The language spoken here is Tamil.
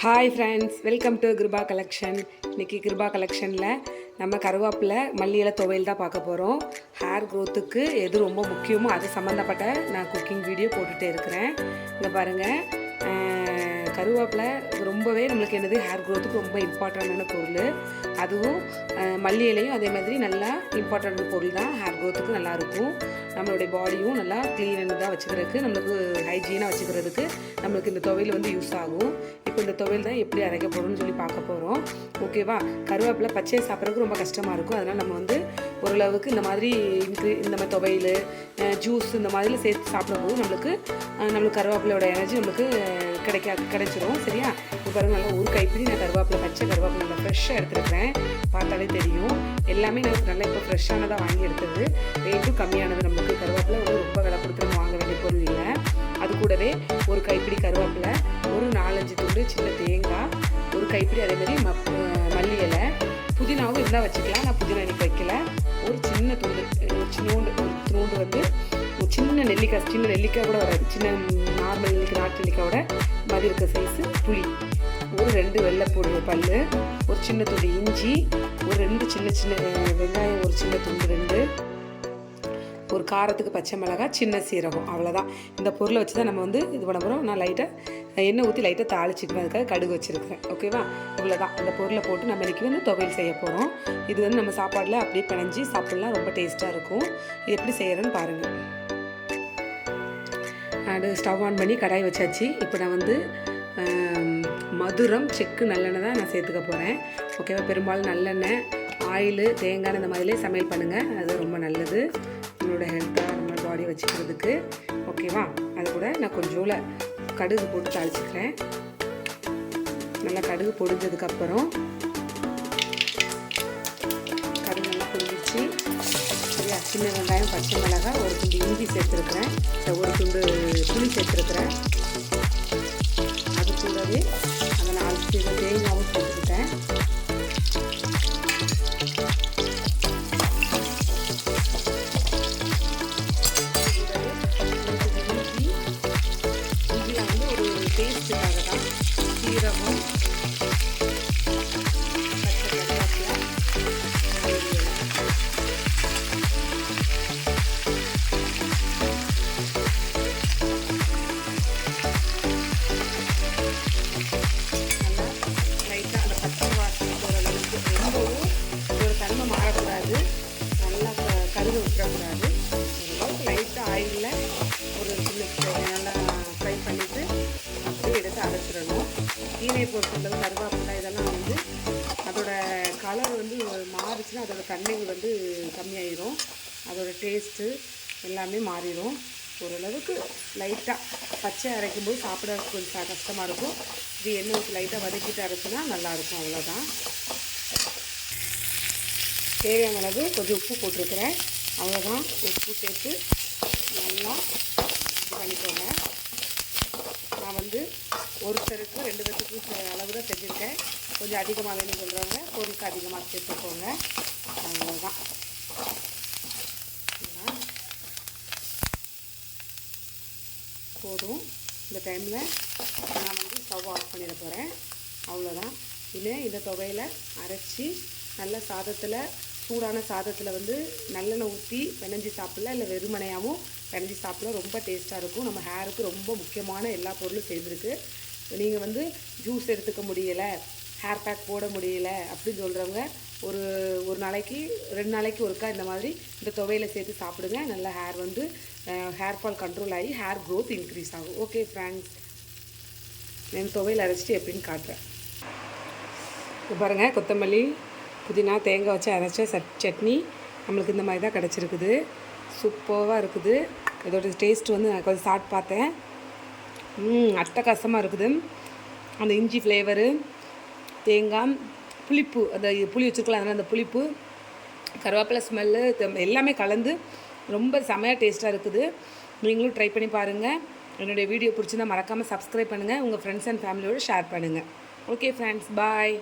Hi friends, welcome to Kripa collection. இன்றைக்கி கிருபா கலெக்ஷனில் நம்ம கருவேப்பிலை மல்லி இலை துவையல் தான் பார்க்க போகிறோம். ஹேர் க்ரோத்துக்கு எது ரொம்ப முக்கியமோ அது சம்மந்தப்பட்ட நான் குக்கிங் வீடியோ போட்டுகிட்டே இருக்கிறேன். இங்கே பாருங்கள், கருவேப்பிலை ரொம்பவே நம்மளுக்கு என்னது ஹேர் க்ரோத்துக்கு ரொம்ப இம்பார்ட்டண்டான பொருள். அதுவும் மல்லி இலையும் அதே மாதிரி நல்லா இம்பார்ட்டண்ட் பொருள் தான். ஹேர் க்ரோத்துக்கு நல்லாயிருக்கும். நம்மளுடைய பாடியும் நல்லா க்ளீனாக வச்சுக்கிறதுக்கு, நம்மளுக்கு ஹைஜீனாக வச்சுக்கிறதுக்கு நம்மளுக்கு இந்த துவையல் வந்து யூஸ் ஆகும். இப்போ இந்த துவையல் தான் எப்படி அரைக்க போகிறோம்னு சொல்லி பார்க்க போகிறோம். ஓகேவா? கருவேப்பிலை பச்சையை சாப்பிட்றதுக்கு ரொம்ப கஷ்டமாக இருக்கும். அதனால் நம்ம வந்து ஓரளவுக்கு இந்த மாதிரி இந்த மாதிரி துவையல், ஜூஸ் இந்த மாதிரிலாம் சேர்த்து சாப்பிடும்போது நம்மளுக்கு கருவேப்பிலையோட எனர்ஜி நம்மளுக்கு கிடைச்சிரும். சரியா? இப்போ பாருங்கள், நல்லா ஒரு கைப்பிடி நான் பச்சை கருவேப்பிலை நல்லா ஃப்ரெஷ்ஷாக எடுத்துருக்கிறேன். பார்த்தாலே தெரியும். எல்லாமே நான் நல்லா இப்போ ஃப்ரெஷ்ஷானதாக வாங்கி எடுத்தது. ரேட்டும் கம்மியானது. நம்மளுக்கு கருவேப்பிலை வந்து ரொம்ப விலை கொடுத்து நம்ம வாங்க வேண்டிய பொருள் இல்லை. அது கூடவே ஒரு கைப்பிடி கருவேப்பிலை, ஒரு 4-5 துண்டு சின்ன தேங்காய், ஒரு கைப்பிடி அதே மாதிரி மல்லி இலை, புதினாவும் இருந்தால் வச்சுக்கலாம். நான் புதினா எனக்கு வைக்கல. ஒரு சின்ன துண்டு, சின்னோண்டு வந்து சின்ன நெல்லிக்காய் கூட வராது. சின்ன நார்மல் நெல்லிக்காய், நாட்டு நெல்லிக்காயோட மாதிரி இருக்க சைஸு புளி, ஒரு 2 வெள்ளைப்பூடு பல், ஒரு சின்ன துண்டு இஞ்சி, ஒரு 2 சின்ன வெங்காயம், ஒரு சின்ன துண்டு 2, ஒரு காரத்துக்கு பச்சை மிளகாய், சின்ன சீரகம். அவ்வளோதான். இந்த பொருளை வச்சு தான் நம்ம வந்து இது பண்ண போகிறோம். நான் லைட்டாக எண்ணெய் ஊற்றி லைட்டாக தாளிச்சிக்குவேன். அதுக்காக கடுகு வச்சுருக்கிறேன். ஓகேவா? இவ்வளோதான். இந்த பொருளை போட்டு நம்ம இன்றைக்கி வந்து துவையல் செய்ய போகிறோம். இது வந்து நம்ம சாப்பாடில் அப்படியே பிணைஞ்சி சாப்பிட்லாம். ரொம்ப டேஸ்ட்டாக இருக்கும். இது எப்படி செய்கிறேன்னு பாருங்கள். அது ஸ்டவ் ஆன் பண்ணி கடாய் வச்சாச்சு. இப்போ நான் வந்து மதுரம் செக்கு நல்லெண்ணெய் தான் நான் சேர்த்துக்க போகிறேன். ஓகேவா? பெரும்பாலும் நல்லெண்ணெய், ஆயிலு, தேங்காய் இந்த மாதிரிலே சமையல் பண்ணுங்கள். அது ரொம்ப நல்லது நம்மளோட ஹெல்த்தாக, நம்ம பாடியை வச்சுக்கிறதுக்கு. ஓகேவா? அது கூட நான் கொஞ்சோல கடுகு போட்டு தாளிச்சிக்கிறேன். நல்லா கடுகு பொடிஞ்சதுக்கப்புறம், கடுகு நல்லா பொடிஞ்சிச்சு. சரியா? சின்ன வெங்காயம், பச்சை மிளகாய், ஒரு துண்டு இஞ்சி சேர்த்துருக்குறேன், ஒரு துண்டு புளி சேர்த்துருக்குறேன். அது கூடவே அந்த 4 தேங்காவும் சேர்த்துக்கிட்டேன். இஞ்சியில் வந்து ஒரு டேஸ்ட்டுக்காக தான் சீரகம், பச்சை கருவேப்பிலை, கருகு விட்டுறக்கூடாது. ஓரளவுக்கு லைட்டாக ஆயிலில் ஒரு சின்ன நல்லா ஃப்ரை பண்ணிவிட்டு அப்படியே எடுத்து அரைச்சிடணும். ஈனை பொறுத்தளவு கருவேப்பிலை இதெல்லாம் வந்து அதோட கலர் வந்து மாறிச்சுன்னா அதோட தன்மைகள் வந்து கம்மியாயிரும். அதோட டேஸ்ட்டு எல்லாமே மாறிடும். ஓரளவுக்கு லைட்டாக பச்சை அரைக்கும்போது சாப்பிட கொஞ்சம் கஷ்டமாக இருக்கும். இது எண்ணெய் ஊற்றி லைட்டாக வதக்கிட்டு அரைச்சினா நல்லாயிருக்கும். அவ்வளோதான். தேவையான அளவு கொஞ்சம் உப்பு போட்டிருக்கிறேன். அவ்வளோதான். உப்பு சேர்த்து நல்லா இது பண்ணிக்கோங்க. நான் வந்து ஒருத்தருக்கு 2 பேருக்கு அளவு தான் செஞ்சுருக்கேன். கொஞ்சம் அதிகமாக வேணும்னு சொல்கிறவங்க பொருளுக்கு அதிகமாக சேர்த்துக்கோங்க. அவ்வளோதான். போதும். இந்த டைமில் நான் வந்து ஸ்டவ் ஆஃப் பண்ணிட போகிறேன். அவ்வளோதான். இந்த துவையில் அரைச்சி நல்ல சாதத்தில், சூடான சாதத்தில் வந்து நல்லெண்ணெய் ஊற்றி பிணைஞ்சி சாப்பிடலாம், இல்லை வெறுமனையாகவும் பிணைஞ்சி சாப்பிடலாம். ரொம்ப டேஸ்ட்டாக இருக்கும். நம்ம ஹேருக்கு ரொம்ப முக்கியமான எல்லா பொருளும் சேர்ந்துருக்கு. நீங்கள் வந்து ஜூஸ் எடுத்துக்க முடியலை, ஹேர் பேக் போட முடியலை அப்படின்னு சொல்கிறவங்க ஒரு நாளைக்கு 2 நாளைக்கு ஒருக்கா இந்த மாதிரி இந்த துவையில் சேர்த்து சாப்பிடுங்க. நல்ல ஹேர் வந்து ஹேர் ஃபால் கண்ட்ரோல் ஆகி ஹேர் க்ரோத் இன்க்ரீஸ் ஆகும். ஓகே ஃப்ரெண்ட்ஸ், நான் துவையில் அரைச்சிட்டு எப்படின்னு காட்டுறேன். இப்போ பாருங்கள், கொத்தமல்லி, புதினா, தேங்காய் வச்சு அரைச்ச சட்னி நம்மளுக்கு இந்த மாதிரி தான் கிடச்சிருக்குது. சூப்பராக இருக்குது. இதோட டேஸ்ட் வந்து நான் கொஞ்சம் சாப்பிட்டு பார்த்தேன். அட்டகாசமாக இருக்குது. அந்த இஞ்சி ஃப்ளேவரு, தேங்காய், புளிப்பு, அந்த புளி வச்சுருக்கலாம், அதனால் அந்த புளிப்பு, கருவேப்பிலை ஸ்மெல்லு எல்லாமே கலந்து ரொம்ப செமையாக டேஸ்ட்டாக இருக்குது. நீங்களும் ட்ரை பண்ணி பாருங்கள். என்னுடைய வீடியோ பிடிச்சிருந்தால் மறக்காமல் சப்ஸ்கிரைப் பண்ணுங்கள். உங்கள் ஃப்ரெண்ட்ஸ் அண்ட் ஃபேமிலியோடு ஷேர் பண்ணுங்கள். ஓகே ஃப்ரெண்ட்ஸ், பாய்.